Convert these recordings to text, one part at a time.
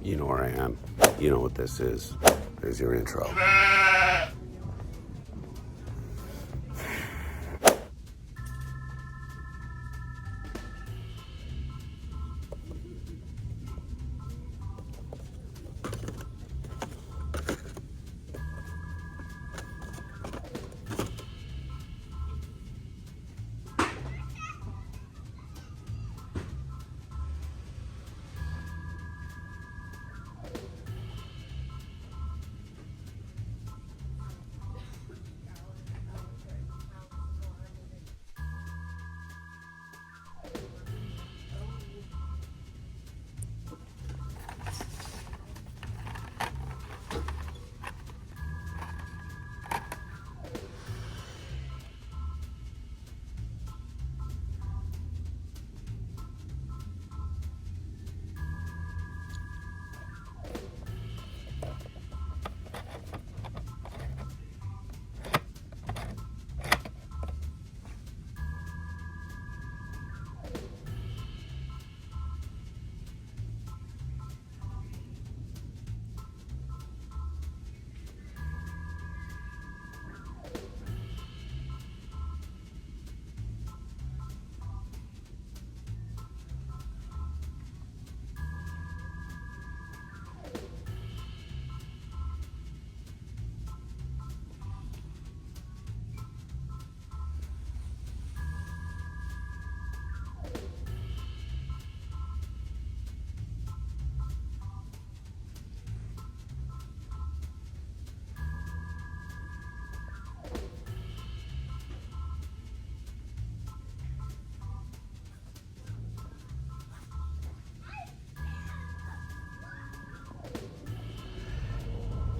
You know where I am. You know what this is. There's your intro.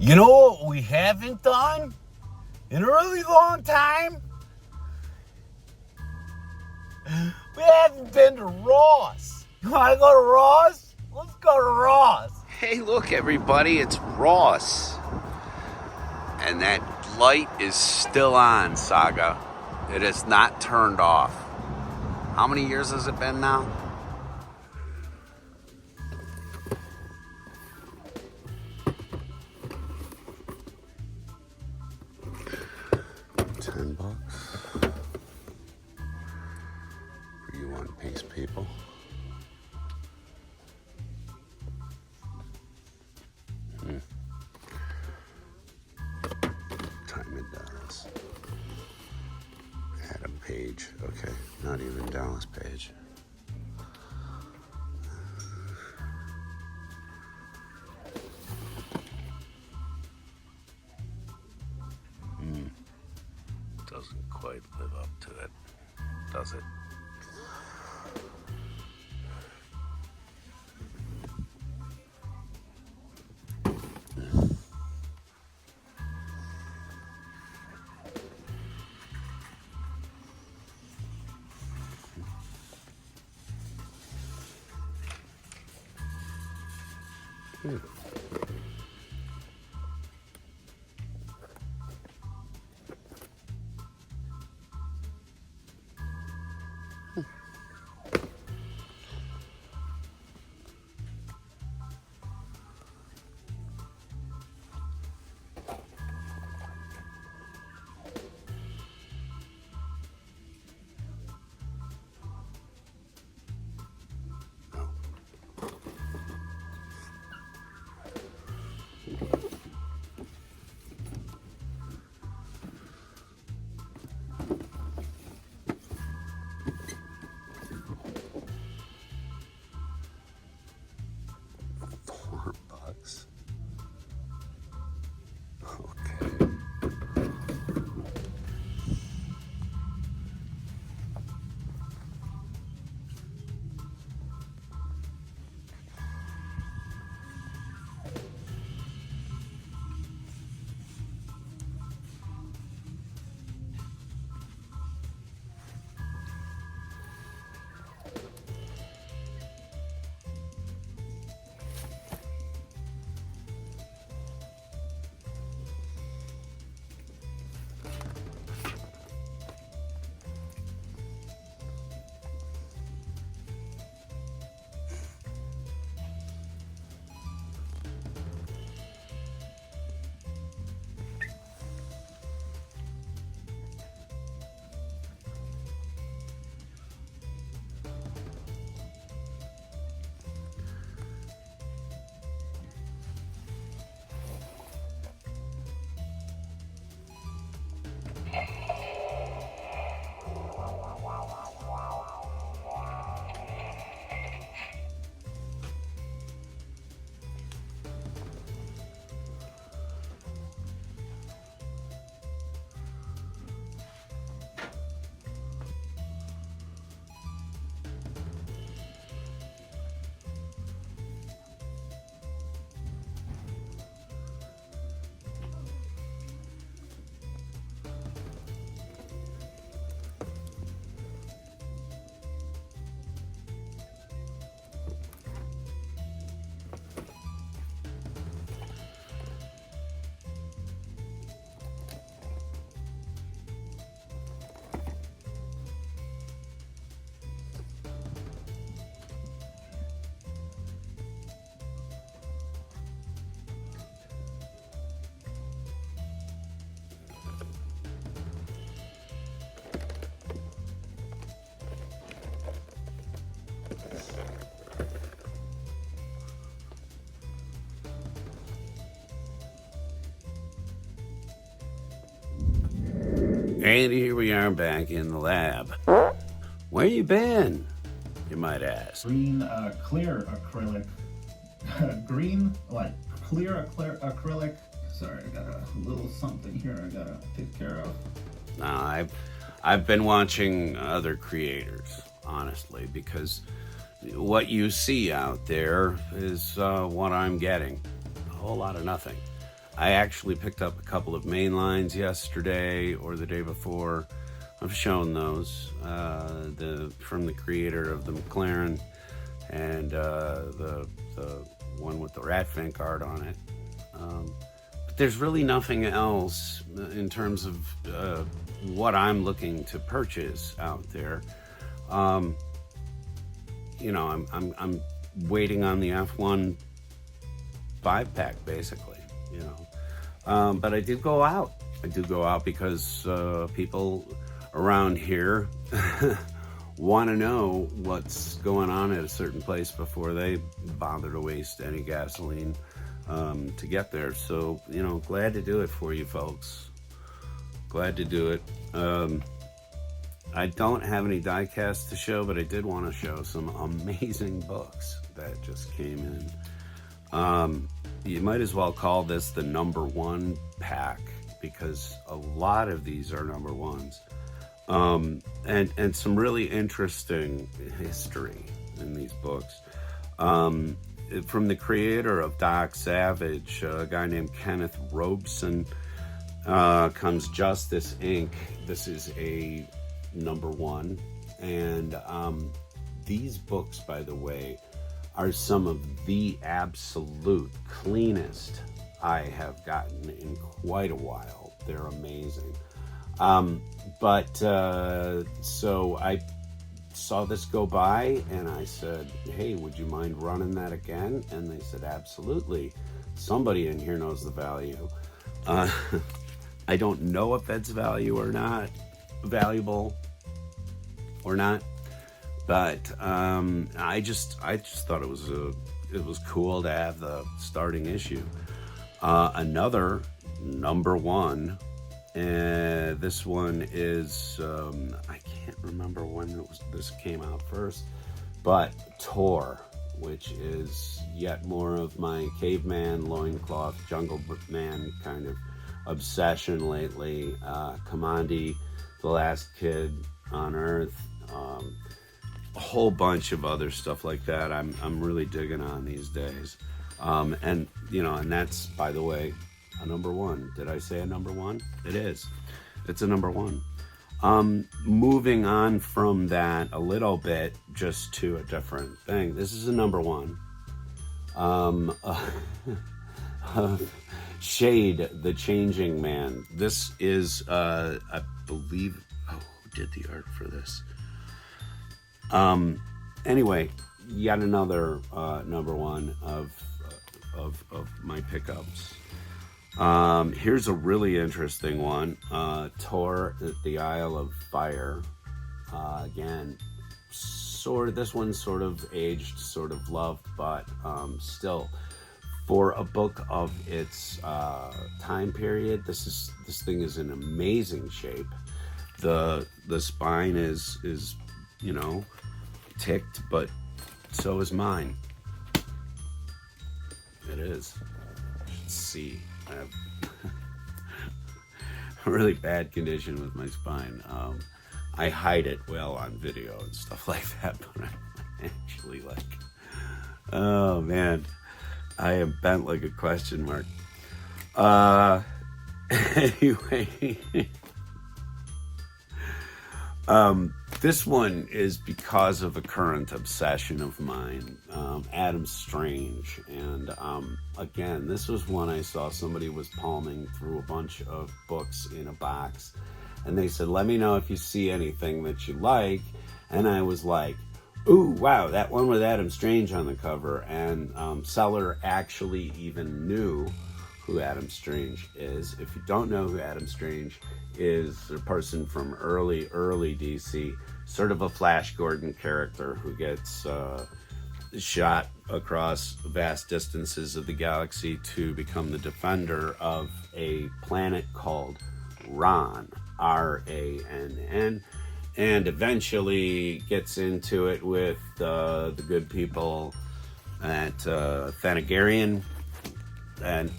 You know what we haven't done in a really long time? We haven't been to Ross. You want to go to Ross? Let's go to Ross. Hey, look, everybody, it's Ross. And that light is still on, Saga. It is not turned off. How many years has it been now? $10 for you One Piece people. Time in Dallas. Adam Page. Okay, not even Dallas Page. Doesn't quite live up to it, does it? And here we are back in the lab. Where you been, you might ask? Green, clear acrylic. Green, like clear acrylic. Sorry, I got a little something here I gotta take care of. Nah, I've been watching other creators, honestly, because what you see out there is what I'm getting. A whole lot of nothing. I actually picked up a couple of main lines yesterday or the day before. I've shown those from the creator of the McFarlane and the one with the Ratfink art on it. But there's really nothing else in terms of what I'm looking to purchase out there. You know, I'm waiting on the F1 5-pack basically. You know, but I did go out. Because people around here want to know what's going on at a certain place before they bother to waste any gasoline to get there. So, you know, glad to do it for you folks. Glad to do it. I don't have any die-casts to show, but I did want to show some amazing books that just came in. You might as well call this the #1 pack, because a lot of these are #1s. And some really interesting history in these books. From the creator of Doc Savage, a guy named Kenneth Robeson, comes Justice Inc. This is a #1. And these books, by the way, are some of the absolute cleanest I have gotten in quite a while. They're amazing. So I saw this go by and I said, hey, would you mind running that again? And they said, absolutely. Somebody in here knows the value. I don't know if that's valuable or not, but I just thought it was cool to have the starting issue. Another #1, and this one is I can't remember when this came out first, but Tor, which is yet more of my caveman, loincloth, jungle man kind of obsession lately. Commandi, The Last Kid on Earth, a whole bunch of other stuff like that. I'm really digging on these days. And you know, and that's, by the way, a #1. Did I say a #1? It is. It's a #1. Moving on from that a little bit, just to a different thing. This is a #1. Shade, the Changing Man. This is, I believe, who did the art for this? Anyway, yet another #1 of my pickups. Here's a really interesting one. Tor at the Isle of Fire. Again, this one's sort of aged, sort of loved, but still, for a book of its time period, this thing is in amazing shape. The spine is you know, ticked, but so is mine. It is. You should see. I have a really bad condition with my spine. I hide it well on video and stuff like that, but I'm actually like, oh man, I am bent like a question mark. Anyway, this one is because of a current obsession of mine, Adam Strange. And again, this was one I saw somebody was palming through a bunch of books in a box. And they said, let me know if you see anything that you like. And I was like, ooh, wow, that one with Adam Strange on the cover. And seller actually even knew who Adam Strange is. If you don't know who Adam Strange is, a person from early DC, sort of a Flash Gordon character who gets shot across vast distances of the galaxy to become the defender of a planet called Ron. R-A-N-N, and eventually gets into it with the good people at Thanagarian, and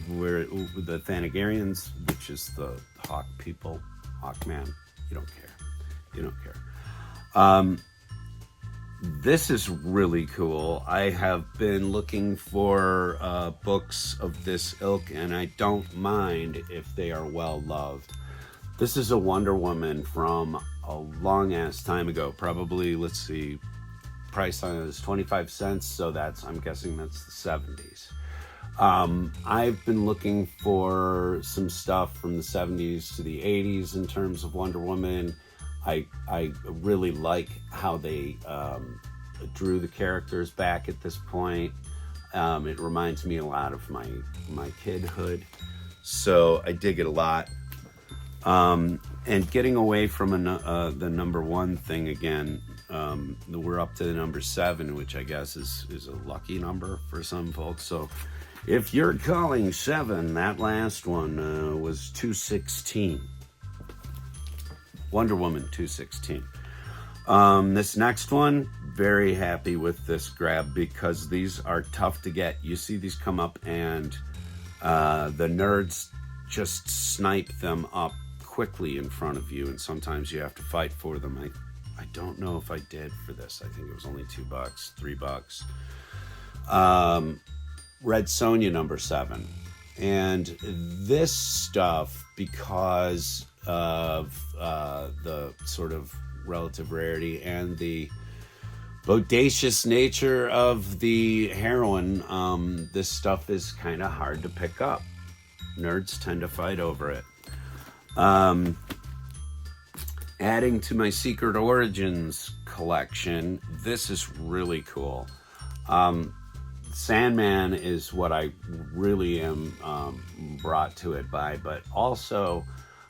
we're the Thanagarians, which is the Hawk people, Hawkman. You don't care. This is really cool. I have been looking for books of this ilk, and I don't mind if they are well loved. This is a Wonder Woman from a long ass time ago. Probably, let's see, price on it is 25 cents, so I'm guessing that's the 70s. I've been looking for some stuff from the 70s to the 80s in terms of Wonder Woman. I really like how they drew the characters back at this point. It reminds me a lot of my kidhood, so I dig it a lot. And getting away from the number one thing again, we're up to the number 7, which I guess is a lucky number for some folks. So if you're calling 7, that last one was 216. Wonder Woman 216. This next one, very happy with this grab because these are tough to get. You see these come up and the nerds just snipe them up quickly in front of you, and sometimes you have to fight for them. I don't know if I did for this. I think it was only $2, $3. Red Sonja number 7. And this stuff, because of the sort of relative rarity and the bodacious nature of the heroine, this stuff is kind of hard to pick up. Nerds tend to fight over it. Adding to my Secret Origins collection, this is really cool. Sandman is what I really am brought to it by, but also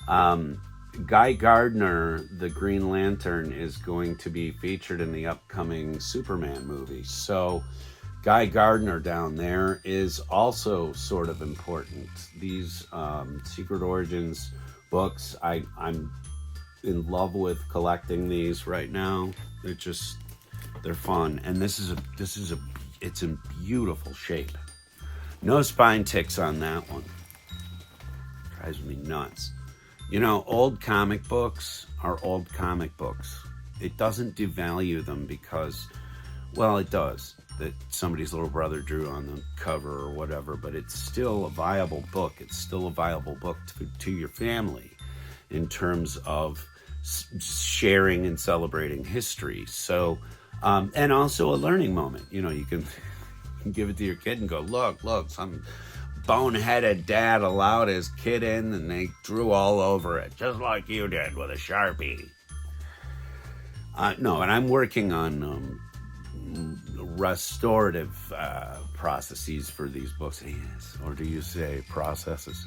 Guy Gardner, the Green Lantern, is going to be featured in the upcoming Superman movie. So Guy Gardner down there is also sort of important. These Secret Origins books, I'm in love with collecting these right now. They're fun, and it's in beautiful shape. No spine ticks on that one. Drives me nuts. You know, old comic books are old comic books. It doesn't devalue them because, well, it does, that somebody's little brother drew on the cover or whatever, but it's still a viable book. It's still a viable book to your family in terms of sharing and celebrating history. So, and also a learning moment. You know, you can give it to your kid and go, look, some boneheaded dad allowed his kid in and they drew all over it, just like you did with a Sharpie. No, and I'm working on restorative processes for these books. Yes, or do you say processes?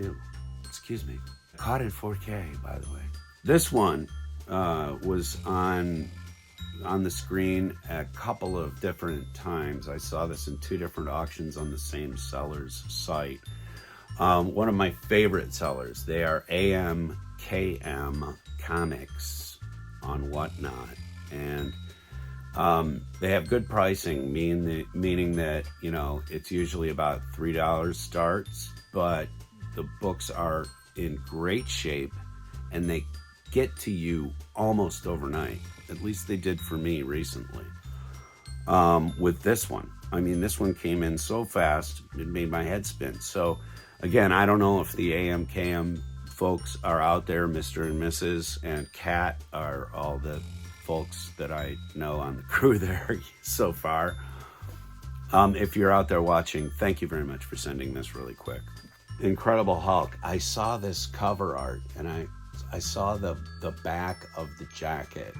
Ew, excuse me. Caught in 4K, by the way. This one was on the screen a couple of different times. I saw this in 2 different auctions on the same seller's site. One of my favorite sellers. They are AMKM Comics on Whatnot, and they have good pricing, meaning that, you know, it's usually about $3 starts, but the books are in great shape and they get to you almost overnight. At least they did for me recently. With this one, I mean, this one came in so fast it made my head spin. So again, I don't know if the AMKM folks are out there. Mr. and Mrs. and Kat are all the folks that I know on the crew there so far. If you're out there watching, thank you very much for sending this really quick. Incredible Hulk. I saw this cover art and I saw the back of the jacket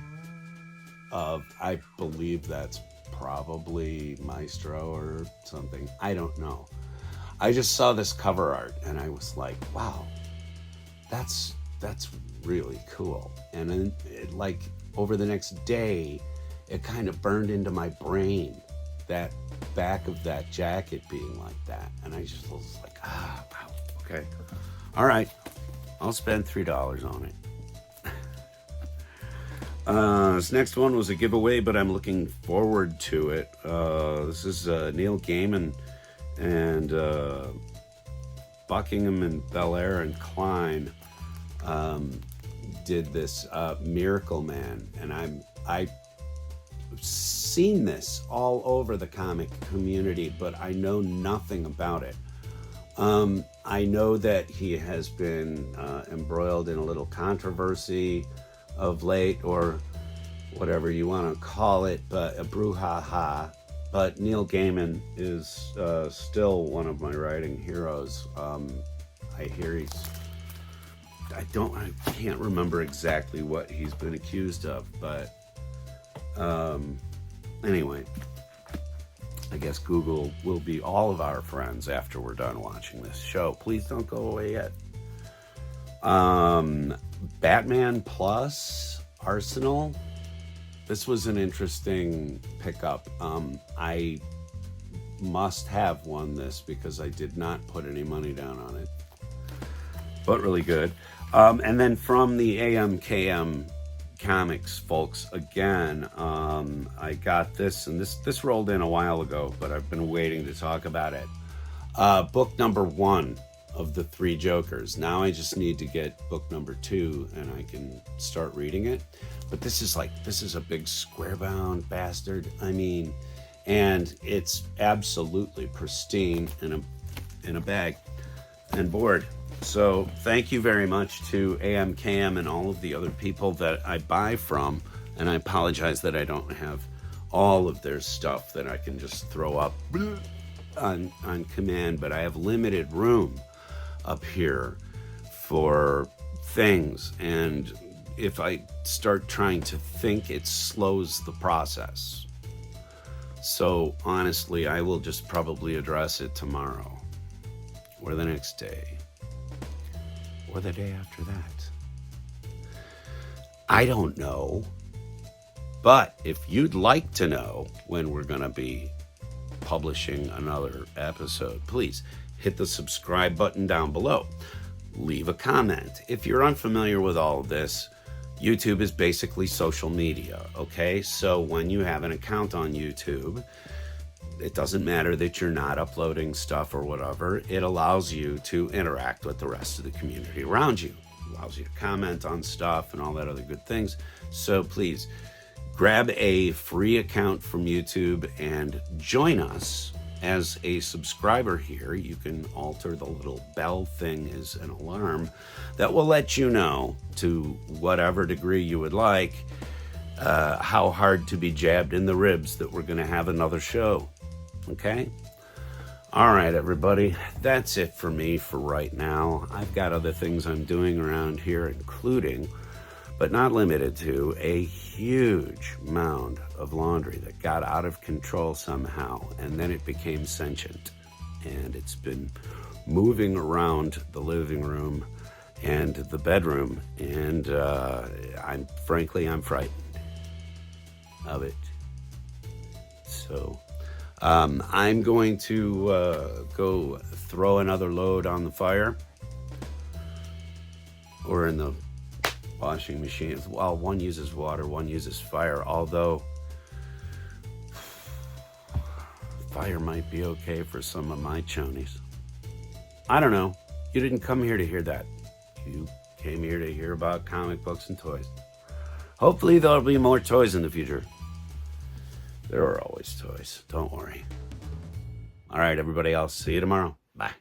of, I believe that's probably Maestro or something. I don't know. I just saw this cover art and I was like, wow, that's really cool. And then it, like, over the next day, it kind of burned into my brain. that back of that jacket being like that. And I just was like, wow, okay. All right, I'll spend $3 on it. This next one was a giveaway, but I'm looking forward to it. This is Neil Gaiman and Buckingham and Belair and Klein did this Miracle Man, and I've seen this all over the comic community, but I know nothing about it. I know that he has been embroiled in a little controversy of late, or whatever you want to call it, but a brouhaha. But Neil Gaiman is still one of my writing heroes. I hear I can't remember exactly what he's been accused of, but anyway, I guess Google will be all of our friends after we're done watching this show. Please don't go away yet. Batman Plus Arsenal. This was an interesting pickup. I must have won this because I did not put any money down on it, but really good. And then from the AMKM Comics folks again, I got this, and this rolled in a while ago, but I've been waiting to talk about it. Book number 1 of the 3 Jokers. Now I just need to get book number 2 and I can start reading it. But this is a big square bound bastard. I mean, and it's absolutely pristine in a bag and board. So thank you very much to AMKM and all of the other people that I buy from. And I apologize that I don't have all of their stuff that I can just throw up on command, but I have limited room up here for things, and if I start trying to think, it slows the process. So honestly, I will just probably address it tomorrow or the next day or the day after that. I don't know, but if you'd like to know when we're going to be publishing another episode, please hit the subscribe button down below. Leave a comment. If you're unfamiliar with all of this, YouTube is basically social media, okay? So when you have an account on YouTube, it doesn't matter that you're not uploading stuff or whatever. It allows you to interact with the rest of the community around you. It allows you to comment on stuff and all that other good things. So please, grab a free account from YouTube and join us as a subscriber here. You can alter the little bell thing as an alarm that will let you know, to whatever degree you would like, how hard to be jabbed in the ribs that we're going to have another show. Okay? All right, everybody. That's it for me for right now. I've got other things I'm doing around here, including, but not limited to, a huge mound of laundry that got out of control somehow, and then it became sentient, and it's been moving around the living room and the bedroom, and I'm frightened of it. So I'm going to go throw another load on the fire or in the washing machine. Well, one uses water, one uses fire, although fire might be okay for some of my chonies. I don't know. You didn't come here to hear that. You came here to hear about comic books and toys. Hopefully there'll be more toys in the future. There are always toys. Don't worry. All right, everybody. I'll see you tomorrow. Bye.